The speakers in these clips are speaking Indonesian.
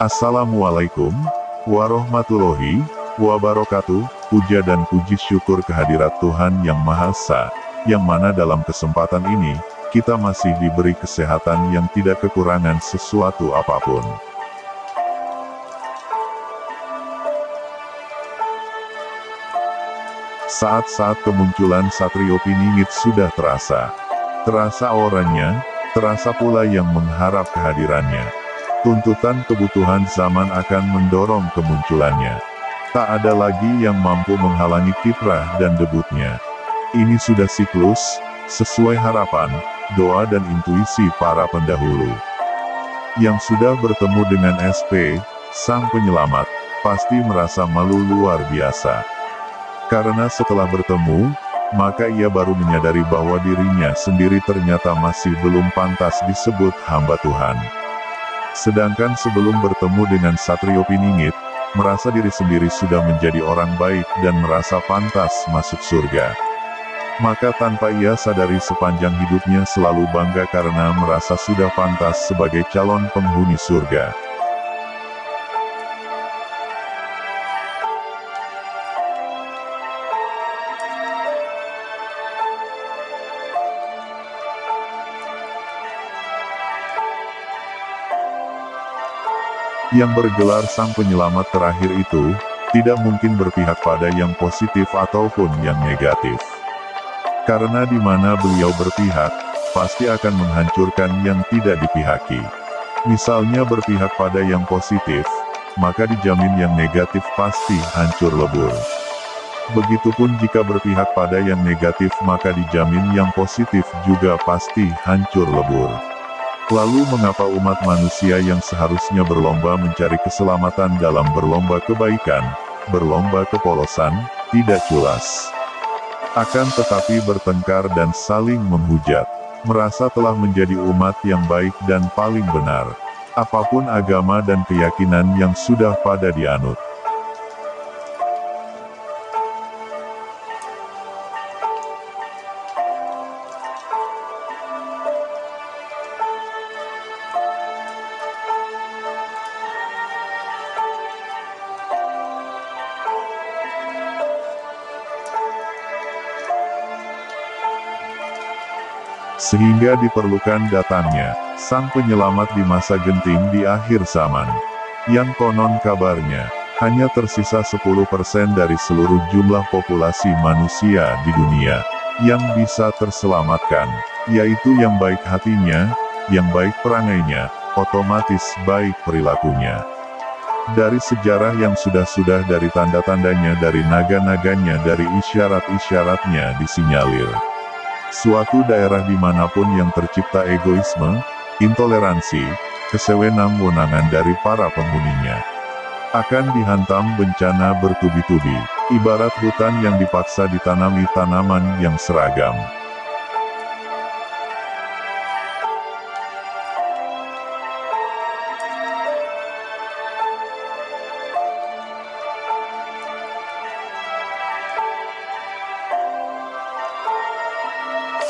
Assalamualaikum warahmatullahi wabarakatuh. Puja dan puji syukur kehadirat Tuhan Yang Maha Esa, yang mana dalam kesempatan ini, kita masih diberi kesehatan yang tidak kekurangan sesuatu apapun. Saat-saat kemunculan Satrio Piningit sudah terasa. Terasa auranya, terasa pula yang mengharap kehadirannya. Tuntutan kebutuhan zaman akan mendorong kemunculannya. Tak ada lagi yang mampu menghalangi kiprah dan debutnya. Ini sudah siklus, sesuai harapan, doa dan intuisi para pendahulu. Yang sudah bertemu dengan SP, Sang Penyelamat, pasti merasa malu luar biasa. Karena setelah bertemu, maka ia baru menyadari bahwa dirinya sendiri ternyata masih belum pantas disebut hamba Tuhan. Sedangkan sebelum bertemu dengan Satrio Piningit, merasa diri sendiri sudah menjadi orang baik dan merasa pantas masuk surga. Maka tanpa ia sadari sepanjang hidupnya selalu bangga karena merasa sudah pantas sebagai calon penghuni surga. Yang bergelar Sang Penyelamat terakhir itu, tidak mungkin berpihak pada yang positif ataupun yang negatif. Karena di mana beliau berpihak, pasti akan menghancurkan yang tidak dipihaki. Misalnya berpihak pada yang positif, maka dijamin yang negatif pasti hancur lebur. Begitupun jika berpihak pada yang negatif maka dijamin yang positif juga pasti hancur lebur. Lalu mengapa umat manusia yang seharusnya berlomba mencari keselamatan dalam berlomba kebaikan, berlomba kepolosan, tidak culas? Akan tetapi bertengkar dan saling menghujat, merasa telah menjadi umat yang baik dan paling benar, apapun agama dan keyakinan yang sudah pada dianut. Sehingga diperlukan datangnya Sang Penyelamat di masa genting di akhir zaman. Yang konon kabarnya, hanya tersisa 10% dari seluruh jumlah populasi manusia di dunia, yang bisa terselamatkan, yaitu yang baik hatinya, yang baik perangainya, otomatis baik perilakunya. Dari sejarah yang sudah-sudah, dari tanda-tandanya, dari naga-naganya, dari isyarat-isyaratnya disinyalir. Suatu daerah dimanapun yang tercipta egoisme, intoleransi, kesewenang-wenangan dari para penghuninya, akan dihantam bencana bertubi-tubi, ibarat hutan yang dipaksa ditanami tanaman yang seragam.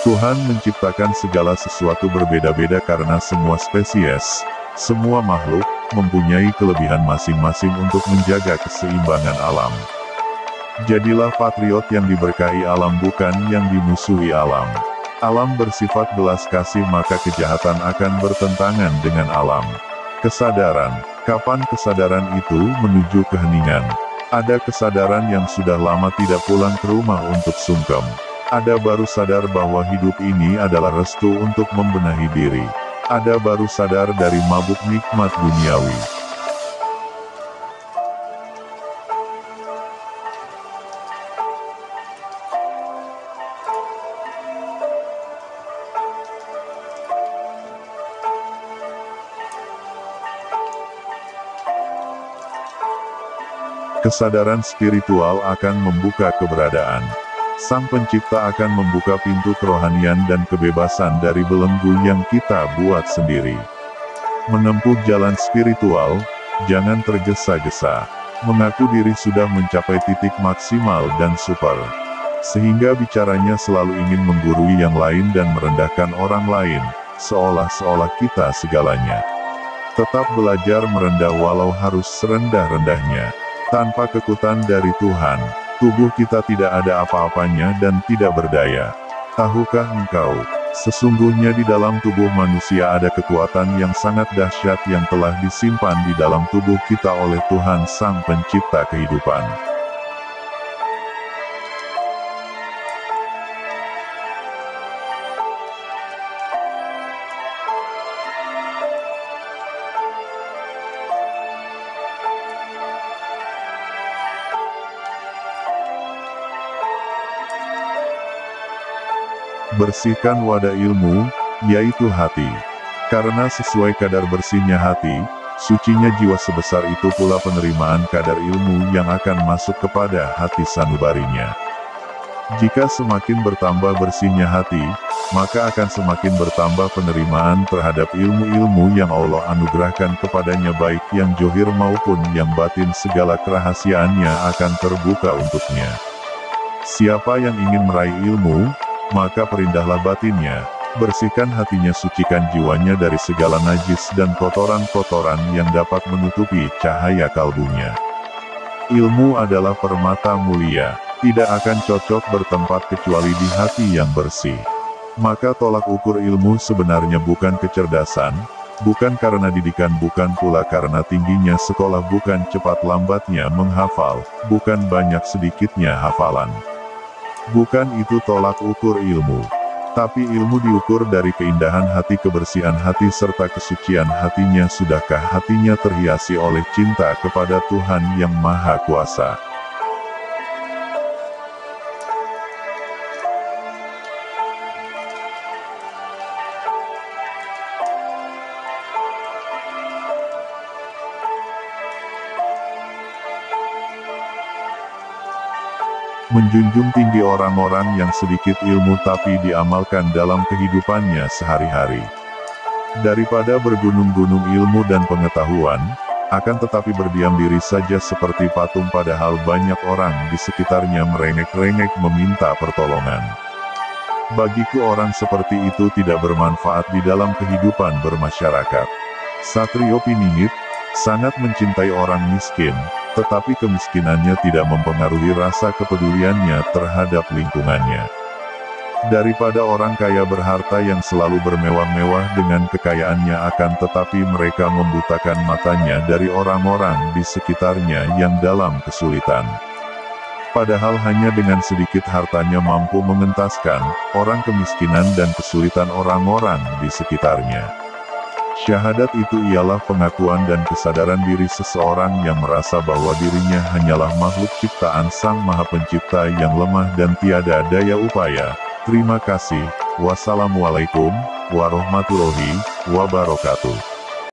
Tuhan menciptakan segala sesuatu berbeda-beda karena semua spesies, semua makhluk, mempunyai kelebihan masing-masing untuk menjaga keseimbangan alam. Jadilah patriot yang diberkahi alam, bukan yang dimusuhi alam. Alam bersifat belas kasih, maka kejahatan akan bertentangan dengan alam. Kesadaran, kapan kesadaran itu menuju keheningan? Ada kesadaran yang sudah lama tidak pulang ke rumah untuk sungkem. Ada baru sadar bahwa hidup ini adalah restu untuk membenahi diri. Ada baru sadar dari mabuk nikmat duniawi. Kesadaran spiritual akan membuka keberadaan. Sang Pencipta akan membuka pintu kerohanian dan kebebasan dari belenggu yang kita buat sendiri. Menempuh jalan spiritual, jangan tergesa-gesa. Mengaku diri sudah mencapai titik maksimal dan super. Sehingga bicaranya selalu ingin menggurui yang lain dan merendahkan orang lain, seolah-olah kita segalanya. Tetap belajar merendah walau harus serendah-rendahnya. Tanpa kekuatan dari Tuhan, tubuh kita tidak ada apa-apanya dan tidak berdaya. Tahukah engkau, sesungguhnya di dalam tubuh manusia ada kekuatan yang sangat dahsyat yang telah disimpan di dalam tubuh kita oleh Tuhan Sang Pencipta kehidupan. Bersihkan wadah ilmu, yaitu hati. Karena sesuai kadar bersihnya hati, sucinya jiwa sebesar itu pula penerimaan kadar ilmu yang akan masuk kepada hati sanubarinya. Jika semakin bertambah bersihnya hati, maka akan semakin bertambah penerimaan terhadap ilmu-ilmu yang Allah anugerahkan kepadanya baik yang johir maupun yang batin, segala kerahasiaannya akan terbuka untuknya. Siapa yang ingin meraih ilmu, maka perindahlah batinnya, bersihkan hatinya, sucikan jiwanya dari segala najis dan kotoran-kotoran yang dapat menutupi cahaya kalbunya. Ilmu adalah permata mulia, tidak akan cocok bertempat kecuali di hati yang bersih. Maka tolak ukur ilmu sebenarnya bukan kecerdasan, bukan karena didikan, bukan pula karena tingginya sekolah, bukan cepat lambatnya menghafal, bukan banyak sedikitnya hafalan. Bukan itu tolak ukur ilmu. Tapi ilmu diukur dari keindahan hati, kebersihan hati, serta kesucian hatinya. Sudahkah hatinya terhiasi oleh cinta kepada Tuhan Yang Maha Kuasa? Menjunjung tinggi orang-orang yang sedikit ilmu tapi diamalkan dalam kehidupannya sehari-hari. Daripada bergunung-gunung ilmu dan pengetahuan, akan tetapi berdiam diri saja seperti patung padahal banyak orang di sekitarnya merengek-rengek meminta pertolongan. Bagiku orang seperti itu tidak bermanfaat di dalam kehidupan bermasyarakat. Satrio Piningit sangat mencintai orang miskin, tetapi kemiskinannya tidak mempengaruhi rasa kepeduliannya terhadap lingkungannya. Daripada orang kaya berharta yang selalu bermewah-mewah dengan kekayaannya, akan tetapi mereka membutakan matanya dari orang-orang di sekitarnya yang dalam kesulitan. Padahal hanya dengan sedikit hartanya mampu mengentaskan orang kemiskinan dan kesulitan orang-orang di sekitarnya. Syahadat itu ialah pengakuan dan kesadaran diri seseorang yang merasa bahwa dirinya hanyalah makhluk ciptaan Sang Maha Pencipta yang lemah dan tiada daya upaya. Terima kasih. Wassalamualaikum warahmatullahi wabarakatuh.